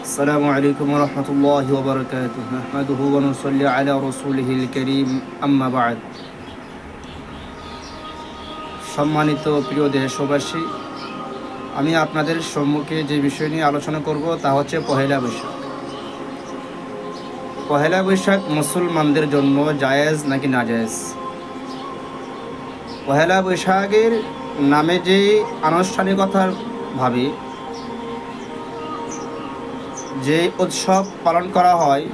السلام عليكم ورحمة الله وبركاته نحمده ونصلي على رسوله الكريم أما بعد সম্মানিত প্রিয় দেশবাসী, আমি আপনাদের সম্মুখে যে বিষয় নিয়ে আলোচনা করব তা হচ্ছে পহেলা বৈশাখ। পহেলা বৈশাখ মুসলমানদের জন্য জায়েজ নাকি নাজায়েজ? পহেলা বৈশাখের নামে যে আনুষ্ঠানিকতাভাবে যে উৎসব পালন করা হয়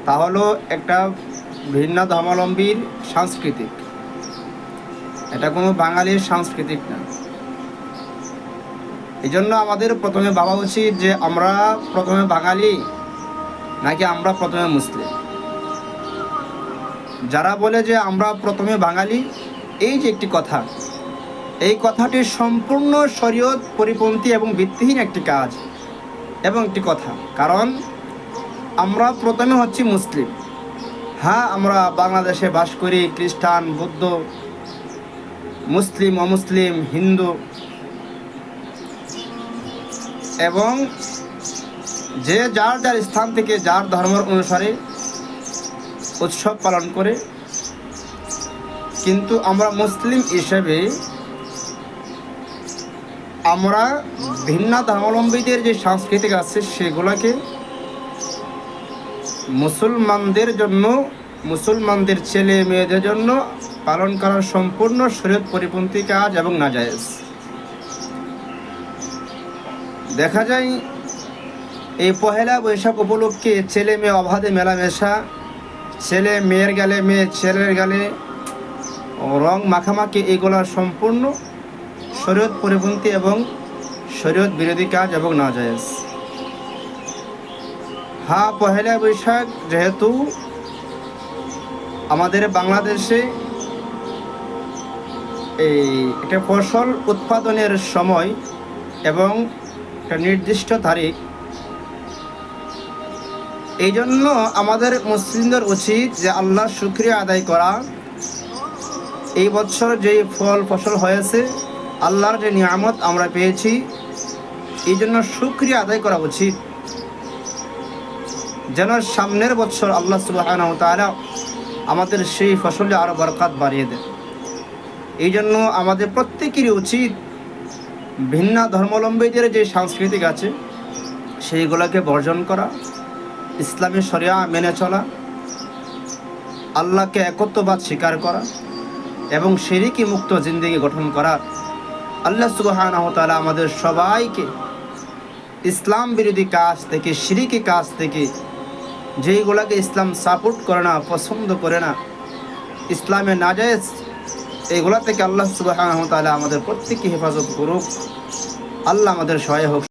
তা হলো একটা ভিন্ন ধর্মাবলম্বীর সাংস্কৃতিক, এটা কোনো বাঙালির সাংস্কৃতিক না। এই জন্য আমাদের প্রথমে ভাবা উচিত যে আমরা প্রথমে বাঙালি নাকি আমরা প্রথমে মুসলিম। যারা বলে যে আমরা প্রথমে বাঙালি, এই যে একটি কথা, এই কথাটি সম্পূর্ণ শরীয়ত পরিপন্থী এবং ভিত্তিহীন একটি কাজ এবং একটি কথা। কারণ আমরা প্রথমে হচ্ছি মুসলিম। হ্যাঁ, আমরা বাংলাদেশে বাস করি, খ্রিস্টান, বৌদ্ধ, মুসলিম, অমুসলিম, হিন্দু এবং যে যার যার স্থান থেকে যার ধর্মের অনুসারে উৎসব পালন করে, কিন্তু আমরা মুসলিম হিসেবে আমরা ভিন্ন ধর্মাবলম্বীদের যে সাংস্কৃতিক আছে সেগুলোকে মুসলমানদের জন্য, মুসলমানদের ছেলে মেয়েদের জন্য পালন করার সম্পূর্ণ শরীয়ত পরিপন্থী কাজ এবং নাজায়েজ। দেখা যায় এই পহেলা বৈশাখ উপলক্ষে ছেলে মেয়ে অবাধে মেলামেশা, ছেলে মেয়ের গালে মেয়ে ছেলের গালে রং মাখামাখি, এগুলো সম্পূর্ণ শরীয়ত পরিপন্থী এবং শরীয়ত বিরোধী কাজ এবং নাজায়েজ। হ্যাঁ, পহেলা বৈশাখ যেহেতু আমাদের বাংলাদেশে একটা ফসল উৎপাদনের সময় এবং একটা নির্দিষ্ট তারিখ, এই জন্য আমাদের মুসলিমদের উচিত যে আল্লাহর শুকরিয়া আদায় করা। এই বছর যেই ফসল হয়েছে, আল্লাহর যে নিয়ামত আমরা পেয়েছি, এই জন্য শুকরিয়া আদায় করা উচিত, যেন সামনের বছর আল্লাহ সুবহানাহু ওয়া তাআলা আমাদের সেই ফসলে আরও বরকত বাড়িয়ে দেয়। এই জন্য আমাদের প্রত্যেকেরই উচিত ভিন্ন ধর্মাবলম্বীদের যে সাংস্কৃতিক আছে সেইগুলোকে বর্জন করা, ইসলামী শরিয়া মেনে চলা, আল্লাহকে একত্ববাদ স্বীকার করা এবং শিরকি মুক্ত জিন্দেগি গঠন করা। আল্লাহ সুবহানাহু ওয়া তাআলা আমাদের সবাইকে ইসলাম বিরোধী কাজ থেকে, শিরকি কাজ থেকে, যেইগুলোকে ইসলাম সাপোর্ট করে না, পছন্দ করে না, ইসলামে নাজায়েজ, এইগুলা থেকে আল্লাহ সুবহানাহু ওয়া তাআলা আমাদের প্রত্যেককে হেফাজত করুক। আল্লাহ আমাদের সহায় হোক।